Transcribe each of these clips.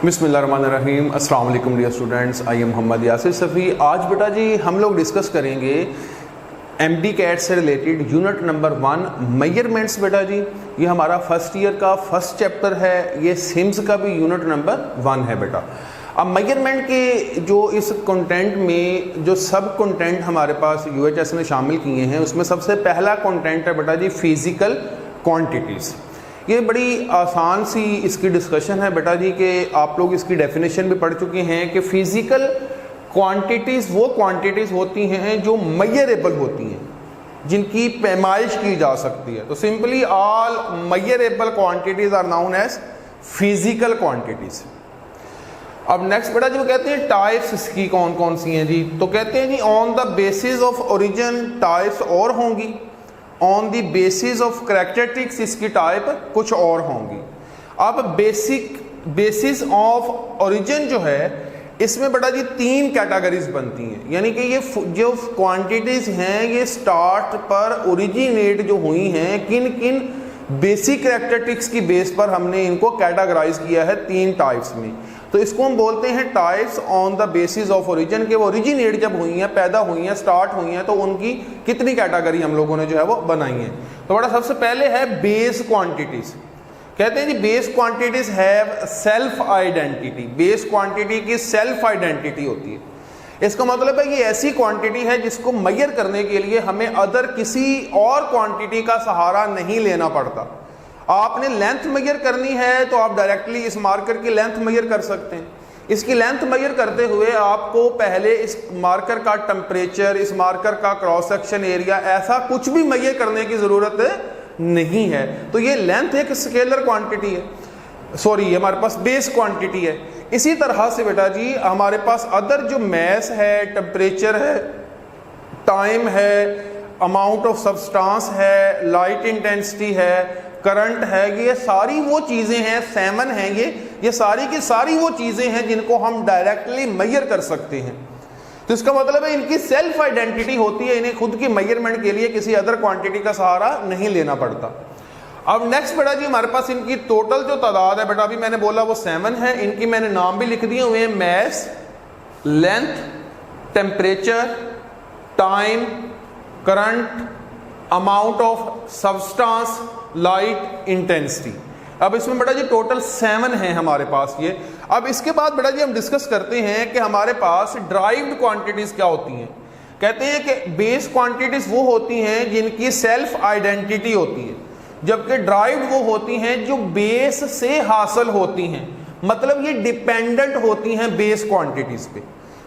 बिस्मिल्लाहिर्रहमानिर्रहीम। अस्सलाम वालेकुम dear students, I am Mohammad Yasir Safi. आज बेटा जी हम लोग डिस्कस करेंगे एमडी कैट से रिलेटेड यूनिट नंबर 1 मेजरमेंट्स। बेटा जी ये हमारा फर्स्ट ईयर का फर्स्ट चैप्टर है, ये सिम्स का भी यूनिट नंबर 1 है बेटा। अब मेजरमेंट के जो इस कंटेंट में जो सब कंटेंट हमारे पास यूएचएस ने शामिल किए हैं, उसमें सबसे पहला कंटेंट है बेटा जी फिज़िकल क्वांटिटीज़। ये बड़ी आसान सी इसकी डिस्कशन है बेटा जी कि आप लोग इसकी डेफिनेशन भी पढ़ चुके हैं कि फिज़िकल क्वांटिटीज़ वो क्वांटिटीज़ होती हैं जो मेजरेबल होती हैं, जिनकी पैमाइश की जा सकती है। तो simply all measurable quantities are known as physical quantities. अब नेक्स्ट बेटा जी वो कहते हैं टाइप्स इसकी कौन कौन सी हैं जी। तो कहते हैं जी on the basis of origin types और होंगी, on the basis of characteristics इसकी टाइप कुछ और होंगी। अब बेसिस ऑफ ओरिजिन जो है इसमें बेटा जी 3 कैटेगरीज बनती हैं, यानी कि ये जो क्वांटिटीज हैं ये स्टार्ट पर ओरिजिनेट जो हुई हैं किन किन बेसिक करैक्टरिस्टिक्स की बेस पर हमने इनको कैटेगराइज किया है 3 टाइप्स में। तो इसको हम बोलते हैं types on the basis of origin, के वो ओरिजिनेट जब हुई हैं, पैदा हुई हैं, स्टार्ट हुई हैं, तो उनकी कितनी कैटेगरी हम लोगों ने जो है वो बनाई है। तो बड़ा सबसे पहले है बेस क्वांटिटीज। कहते हैं जी base quantities have self identity. Base quantity की सेल्फ आइडेंटिटी होती है। इसका मतलब है कि ऐसी क्वांटिटी है जिसको मेजर करने के लिए हमें अदर किसी और क्वांटिटी का सहारा नहीं लेना पड़ता। आपने लेंथ मेजर करनी है तो आप डायरेक्टली इस मार्कर की लेंथ मेजर कर सकते हैं। इसकी लेंथ मेजर करते हुए आपको पहले इस मार्कर का टेम्परेचर, इस मार्कर का क्रॉस सेक्शन एरिया, ऐसा कुछ भी मेजर करने की ज़रूरत नहीं है। तो ये लेंथ एक स्केलर क्वांटिटी है, सॉरी ये हमारे पास बेस क्वांटिटी है। इसी तरह से बेटा जी हमारे पास अदर जो मैस है, टेम्परेचर है, टाइम है, अमाउंट ऑफ सब्सटेंस है, लाइट इंटेंसिटी है, करंट है, ये सारी वो चीज़ें हैं, सेवन हैं, ये सारी की सारी वो चीज़ें हैं जिनको हम डायरेक्टली मेजर कर सकते हैं। तो इसका मतलब है इनकी सेल्फ आइडेंटिटी होती है, इन्हें खुद की मेजरमेंट के लिए किसी अदर क्वांटिटी का सहारा नहीं लेना पड़ता। अब नेक्स्ट बेटा जी हमारे पास इनकी टोटल जो तादाद है बेटा, अभी मैंने बोला वो 7 है। इनकी मैंने नाम भी लिख दिए हुए हैं, mass, length, temperature, time, current, amount of substance, light intensity. अब इसमें बेटा जी टोटल 7 हैं हमारे पास ये। अब इसके बाद बेटा जी हम डिस्कस करते हैं कि हमारे पास ड्राइव्ड क्वांटिटीज क्या होती हैं। कहते हैं कि बेस क्वांटिटीज वो होती हैं जिनकी सेल्फ आइडेंटिटी होती है, जबकि ड्राइव्ड वो होती हैं जो बेस से हासिल होती हैं, मतलब ये डिपेंडेंट होती हैं बेस क्वांटिटीज पे।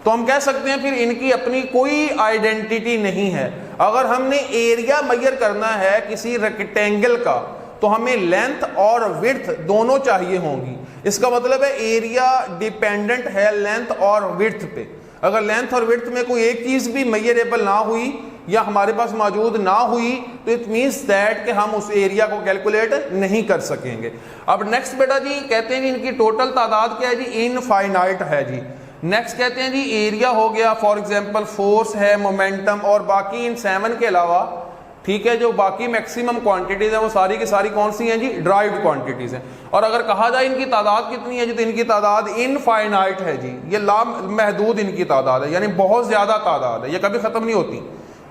तो हम कह सकते हैं फिर इनकी अपनी कोई आइडेंटिटी नहीं है। अगर हमने एरिया मेजर करना है किसी रेक्टेंगल का तो हमें लेंथ और विड्थ दोनों चाहिए होंगी। इसका मतलब है एरिया डिपेंडेंट है लेंथ और विड्थ पे। अगर लेंथ और विड्थ में कोई एक चीज भी मेजरेबल ना हुई या हमारे पास मौजूद ना हुई तो इट मीन्स दैट कि हम उस एरिया को कैलकुलेट नहीं कर सकेंगे। अब नेक्स्ट बेटा जी कहते हैं जी इनकी टोटल तादाद क्या है जी, इनफाइनाइट है जी। नेक्स्ट कहते हैं जी एरिया हो गया, फॉर एग्जांपल फोर्स है, मोमेंटम, और बाकी इन 7 के अलावा ठीक है जो बाकी मैक्सिमम क्वांटिटीज है वो सारी की सारी कौन सी हैं जी, ड्राइव्ड क्वांटिटीज हैं। और अगर कहा जाए इनकी तादाद कितनी है जी, तो इनकी तादाद इनफाइनाइट है जी। ये लामहदूद इनकी तादाद है, यानी बहुत ज्यादा तादाद है, ये कभी खत्म नहीं होती।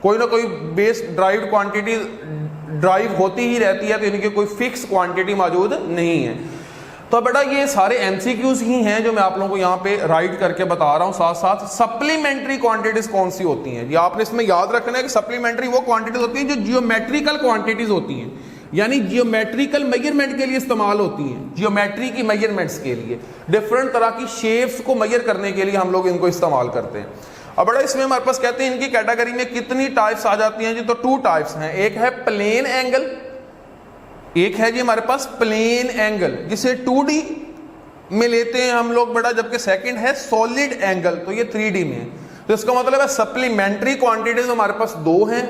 कोई ना कोई बेस ड्राइव्ड क्वांटिटी ड्राइव होती ही रहती है, तो इनकी कोई फिक्स क्वांटिटी मौजूद नहीं है। तो बेटा ये सारे एमसीक्यूज ही हैं जो मैं आप लोगों को यहाँ पे राइट करके बता रहा हूँ। साथ साथ सप्लीमेंट्री क्वांटिटीज कौन सी होती हैं ये आपने इसमें याद रखना है कि सप्लीमेंट्री वो क्वांटिटीज होती हैं जो जियोमेट्रिकल क्वांटिटीज होती हैं, यानी जियोमेट्रिकल मेजरमेंट के लिए इस्तेमाल होती हैं। जियोमेट्री की मेजरमेंट्स के लिए डिफरेंट तरह की शेप्स को मेजर करने के लिए हम लोग इनको इस्तेमाल करते हैं। अब बड़ा इसमें हमारे पास कहते हैं इनकी कैटेगरी में कितनी टाइप्स आ जाती हैं जी, तो 2 टाइप्स हैं। एक है प्लेन एंगल, एक है जी हमारे पास प्लेन एंगल जिसे 2D में लेते हैं हम लोग बेटा, जबकि सेकंड है सॉलिड एंगल, तो ये 3D में है। तो इसका मतलब है सप्लीमेंट्री क्वांटिटीज हमारे पास 2 हैं,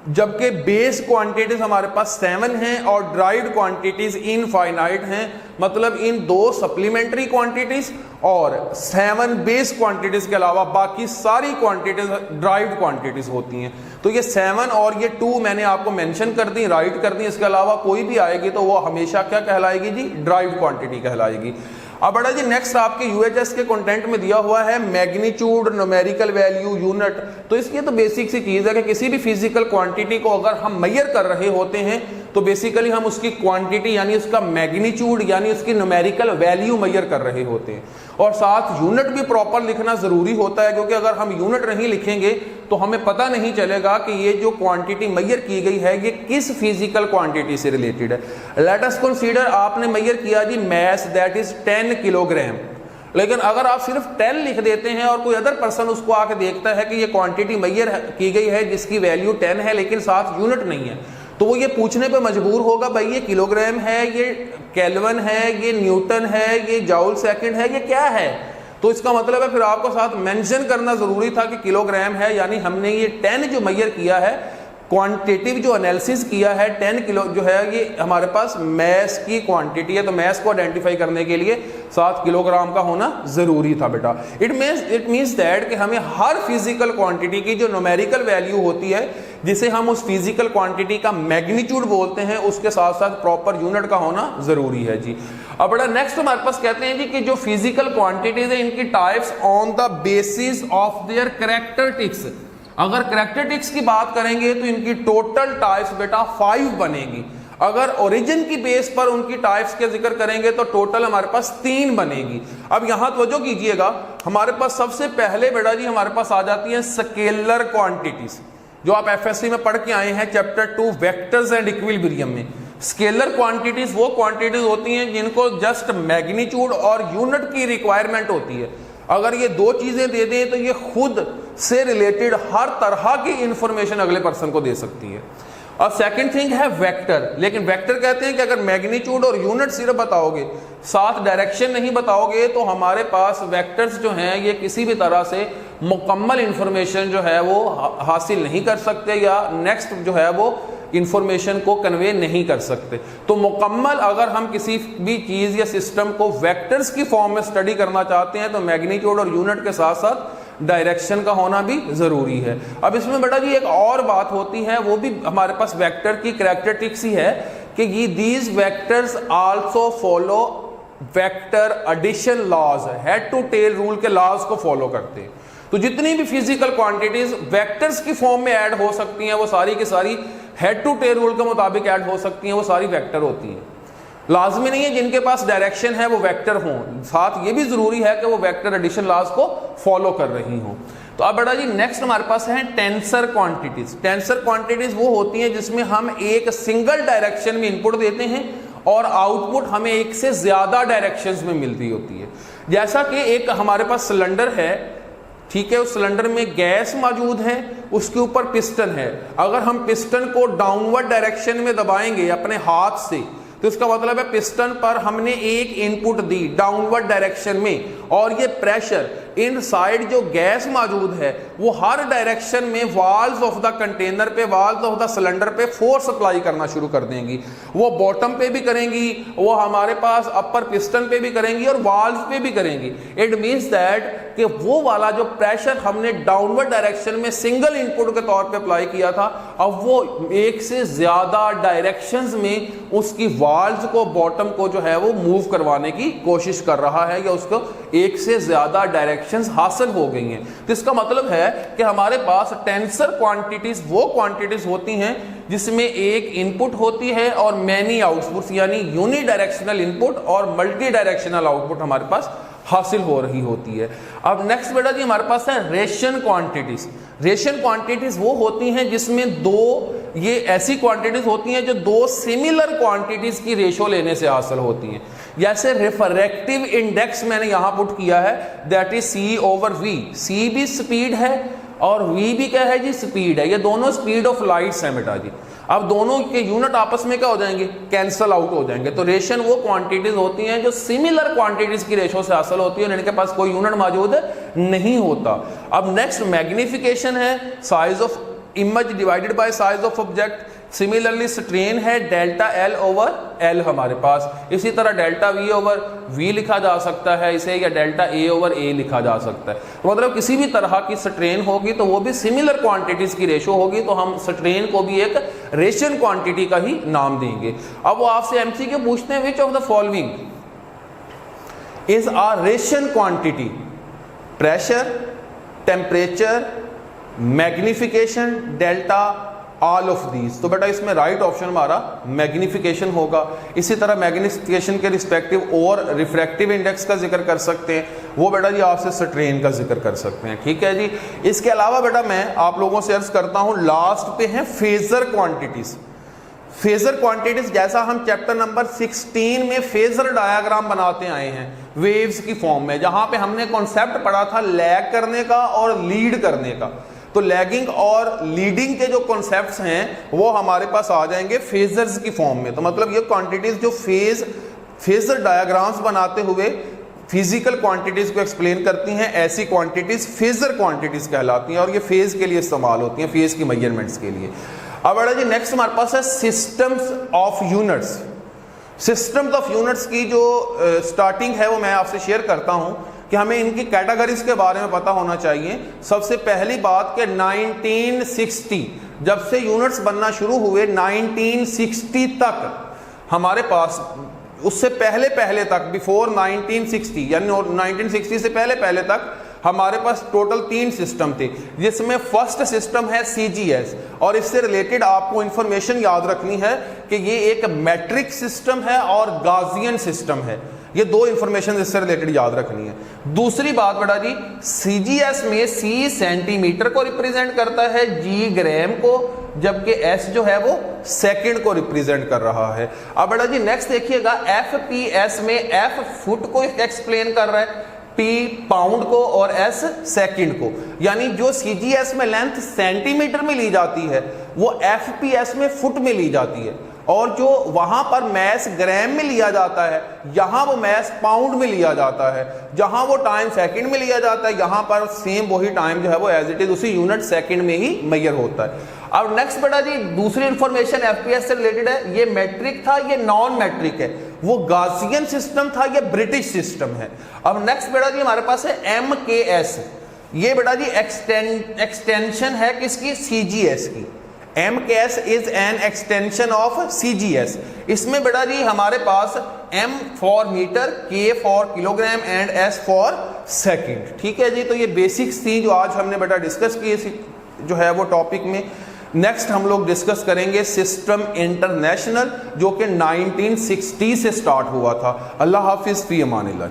जबकि बेस क्वांटिटीज हमारे पास 7 हैं और ड्राइव्ड क्वांटिटीज इनफाइनाइट हैं। मतलब इन 2 सप्लीमेंट्री क्वांटिटीज और 7 बेस क्वांटिटीज के अलावा बाकी सारी क्वांटिटीज ड्राइव्ड क्वांटिटीज होती हैं। तो ये 7 और ये 2 मैंने आपको मेंशन कर दी, राइट कर दी। इसके अलावा कोई भी आएगी तो वो हमेशा क्या कहलाएगी जी, ड्राइव्ड क्वांटिटी कहलाएगी। अब बेटा जी नेक्स्ट आपके यूएचएस के कंटेंट में दिया हुआ है मैग्नीट्यूड, न्यूमेरिकल वैल्यू, यूनिट। तो इसकी तो बेसिक सी चीज है कि किसी भी फिजिकल क्वांटिटी को अगर हम मेजर कर रहे होते हैं तो बेसिकली हम उसकी क्वांटिटी यानी उसका मैग्नीट्यूड यानी उसकी न्यूमेरिकल वैल्यू मेजर कर रहे होते हैं। और साथ यूनिट भी प्रॉपर लिखना जरूरी होता है, क्योंकि अगर हम यूनिट नहीं लिखेंगे तो हमें पता नहीं चलेगा कि ये जो क्वांटिटी मेजर की गई है ये किस फिजिकल क्वांटिटी से रिलेटेड है। लेट अस कंसीडर आपने मेजर किया जी मैस दैट इज 10 किलोग्राम, लेकिन अगर आप सिर्फ 10 लिख देते हैं और कोई अदर पर्सन उसको आके देखता है कि ये क्वांटिटी मेजर की गई है जिसकी वैल्यू 10 है लेकिन साथ यूनिट नहीं है, तो वो ये पूछने पे मजबूर होगा भाई ये किलोग्राम है, ये केल्विन है, ये न्यूटन है, ये जूल सेकंड है, ये क्या है। तो इसका मतलब है फिर आपको साथ मेंशन करना जरूरी था कि किलोग्राम है, यानी हमने ये 10 जो मेजर किया है, क्वांटिटिव जो एनालिसिस किया है 10 किलो जो है ये हमारे पास मैस की क्वांटिटी है, तो मैस को आइडेंटिफाई करने के लिए 7 किलोग्राम का होना जरूरी था बेटा। इट मीन्स दैट कि हमें हर फिजिकल क्वांटिटी की जो न्यूमेरिकल वैल्यू होती है जिसे हम उस फिजिकल क्वांटिटी का मैग्नीट्यूड बोलते हैं उसके साथ साथ प्रॉपर यूनिट का होना जरूरी है जी। अब बेटा नेक्स्ट हमारे पास कहते हैं जी कि जो फिजिकल क्वांटिटीज है इनकी types on the basis of their characteristics. अगर कैरेक्टरिस्टिक्स की बात करेंगे तो इनकी टोटल टाइप्स बेटा 5 बनेगी। अगर ओरिजिन की बेस पर उनकी टाइप्स के जिक्र करेंगे तो टोटल हमारे पास 3 बनेगी। अब यहां तवज्जो कीजिएगा, हमारे पास सबसे पहले बेटा जी हमारे पास आ जाती है स्केलर क्वांटिटीज, जो आप एफएससी में पढ़ के आए हैं चैप्टर 2 वेक्टर्स एंड इक्विलिब्रियम में। स्केलर क्वांटिटीज वो क्वांटिटीज होती हैं जिनको जस्ट मैग्नीट्यूड और यूनिट की रिक्वायरमेंट होती है। अगर ये दो चीजें दे दें तो ये खुद से रिलेटेड हर तरह की इंफॉर्मेशन अगले पर्सन को दे सकती है। और सेकंड थिंग है वेक्टर, लेकिन वेक्टर कहते हैं कि अगर मैग्नीट्यूड और यूनिट सिर्फ बताओगे, साथ डायरेक्शन नहीं बताओगे, तो हमारे पास वेक्टर्स जो हैं ये किसी भी तरह से मुकम्मल इंफॉर्मेशन जो है वो हासिल नहीं कर सकते या नेक्स्ट जो है वो इंफॉर्मेशन को कन्वे नहीं कर सकते। तो मुकम्मल अगर हम किसी भी चीज़ या सिस्टम को वेक्टर्स की फॉर्म में स्टडी करना चाहते हैं तो मैग्नीट्यूड और यूनिट के साथ साथ डायरेक्शन का होना भी जरूरी है। अब इसमें बेटा जी एक और बात होती है, वो भी हमारे पास वेक्टर की कैरेक्टरिस्टिक्स ही है कि ये these vectors also follow vector addition laws, head to tail rule के लॉज को फॉलो करते हैं। तो जितनी भी फिजिकल क्वांटिटीज वेक्टर्स की फॉर्म में ऐड हो सकती हैं वो सारी की सारी हेड टू टेल रूल के मुताबिक ऐड हो सकती हैं, वो सारी वेक्टर होती हैं। लाजमी नहीं है जिनके पास डायरेक्शन है वो वेक्टर हों, साथ ये भी जरूरी है कि वो वेक्टर एडिशन लॉज को फॉलो कर रही हों। तो अब बेटा जी नेक्स्ट हमारे पास है टेंसर क्वांटिटीज। टेंसर क्वांटिटीज वो होती हैं जिसमें हम एक सिंगल डायरेक्शन में इनपुट देते हैं और आउटपुट हमें एक से ज्यादा डायरेक्शंस में मिलती होती है। जैसा कि एक हमारे पास सिलेंडर है, ठीक है, उस सिलेंडर में गैस मौजूद है, उसके ऊपर पिस्टन है। अगर हम पिस्टन को डाउनवर्ड डायरेक्शन में दबाएंगे अपने हाथ से तो इसका मतलब है पिस्टन पर हमने एक इनपुट दी डाउनवर्ड डायरेक्शन में और ये प्रेशर इनसाइड जो गैस मौजूद है वो हर डायरेक्शन में वाल्व्स ऑफ द कंटेनर पे, वाल्व्स ऑफ द सिलेंडर पे फोर्स अप्लाई करना शुरू कर देंगी। वो बॉटम पे भी करेंगी, वो हमारे पास अपर पिस्टन पे भी करेंगी और वाल्व पे भी करेंगी। इट मींस दैट कि वो वाला जो प्रेशर हमने डाउनवर्ड डायरेक्शन में सिंगल इनपुट के तौर पे अप्लाई किया था, अब वो एक से ज्यादा डायरेक्शंस में उसकी वाल्व्स को, बॉटम को जो है वो मूव करवाने की कोशिश कर रहा है या उसको एक से ज्यादा डायरेक्शंस हासिल हो गई हैं। तो इसका मतलब है कि हमारे पास टेंसर क्वांटिटीज वो क्वांटिटीज होती हैं जिसमें एक इनपुट होती है और मैनी आउटपुट्स, यानी यूनी डायरेक्शनल इनपुट और मल्टी डायरेक्शनल आउटपुट हमारे पास हासिल हो रही होती है। अब नेक्स्ट बेटा जी हमारे पास है रेशन क्वांटिटीज। रेशन क्वांटिटीज वो होती हैं जिसमें दो, ये ऐसी क्वांटिटीज होती हैं जो दो सिमिलर क्वांटिटीज की रेशो लेने से हासिल होती हैं। जैसे रिफ्रैक्टिव इंडेक्स मैंने यहां पुट किया है, दैट इज C/V। C भी स्पीड है और V भी क्या है जी, स्पीड है। ये दोनों स्पीड ऑफ लाइट्स हैं बेटा जी। अब दोनों के यूनिट आपस में क्या हो जाएंगे, कैंसल आउट हो जाएंगे। तो रेशन वो क्वांटिटीज होती हैं जो सिमिलर क्वांटिटीज की रेशो से हासिल होती है और इनके पास कोई यूनिट मौजूद नहीं होता। अब नेक्स्ट मैग्निफिकेशन है, size of image divided by size of object. Similarly strain है डेल्टा L/L हमारे पास। इसी तरह डेल्टा V/V लिखा जा सकता है इसे, या डेल्टा A/A लिखा जा सकता है। तो मतलब किसी भी तरह की स्ट्रेन होगी तो वो भी सिमिलर क्वांटिटीज की रेशो होगी, तो हम स्ट्रेन को भी एक रेशन क्वांटिटी का ही नाम देंगे। अब वो आपसे MCQ पूछते हैं, which of the following is a ration quantity, pressure, temperature, magnification, delta, all of these. तो बेटा इसमें राइट ऑप्शन हमारा मैग्निफिकेशन होगा। इसी तरह मैग्निफिकेशन के रिस्पेक्टिव और रिफ्रैक्टिव इंडेक्स का जिक्र कर सकते हैं, वो बेटा जी आपसे स्ट्रेन का जिक्र कर सकते हैं, ठीक है जी। इसके अलावा बेटा मैं आप लोगों से अर्ज करता हूं, लास्ट पे है फेजर क्वांटिटीज। फेजर क्वांटिटीज जैसा हम चैप्टर नंबर 16 में फेजर डायग्राम बनाते आए हैं वेव्स की फॉर्म में, जहां पे हमने कॉन्सेप्ट पढ़ा था लैग करने का और लीड करने का। तो लैगिंग और लीडिंग के जो कॉन्सेप्ट्स हैं वो हमारे पास आ जाएंगे फेजर्स की फॉर्म में। तो मतलब ये क्वांटिटीज जो फेजर डायग्राम्स बनाते हुए फिजिकल क्वांटिटीज को एक्सप्लेन करती हैं, ऐसी क्वांटिटीज फेजर क्वांटिटीज कहलाती हैं और ये फेज के लिए इस्तेमाल होती हैं, फेज की मेजरमेंट्स के लिए। अब बेटा जी नेक्स्ट हमारे पास है systems of units. Systems of units की जो स्टार्टिंग है वो मैं आपसे शेयर करता हूं कि हमें इनकी कैटेगरीज के बारे में पता होना चाहिए। सबसे पहली बात कि 1960 जब से यूनिट्स बनना शुरू हुए 1960 तक हमारे पास, उससे पहले तक बिफोर 1960 यानी 1960 से पहले तक हमारे पास टोटल 3 सिस्टम थे, जिसमें फर्स्ट सिस्टम है CGS। और इससे रिलेटेड आपको इंफॉर्मेशन याद रखनी है कि ये एक मैट्रिक सिस्टम है और गाजियन सिस्टम है। ये 2 इंफॉर्मेशन इससे रिलेटेड याद रखनी है। दूसरी बात बेटा जी, CGS में C सेंटीमीटर को रिप्रेजेंट करता है, G ग्राम को, जबकि S जो है वो सेकंड को रिप्रेजेंट कर रहा है। अब बेटा जी नेक्स्ट देखिएगा, FPS में F फुट को एक्सप्लेन कर रहा है, P पाउंड को और S सेकंड को। यानी जो CGS में लेंथ सेंटीमीटर में ली जाती है वो FPS में फुट में ली जाती है, और जो वहां पर मैस ग्राम में लिया जाता है यहां वो मैस पाउंड में लिया जाता है। जहां वो टाइम सेकंड में लिया जाता है यहां पर सेम वही टाइम जो है वो एज इट इज उसी यूनिट सेकंड में ही मेजर होता है। अब नेक्स्ट बेटा जी दूसरी इंफॉर्मेशन FPS से रिलेटेड है, ये मैट्रिक था, ये नॉन मैट्रिक है, वो गाजियन सिस्टम था, ये ब्रिटिश सिस्टम है। अब नेक्स्ट बेटा जी हमारे पास है MKS। ये बेटा जी एक्सटेंशन है किसकी? CGS की। MKS is an extension of CGS। इसमें बेटा जी हमारे पास M for metre, K for kilogram and S for second, ठीक है जी। तो ये बेसिक्स थी जो आज हमने बेटा डिस्कस की जो है वो टॉपिक में। नेक्स्ट हम लोग डिस्कस करेंगे सिस्टम इंटरनेशनल, जो कि 1960 से स्टार्ट हुआ था। अल्लाह हाफिज, फी अमानिल्लाह।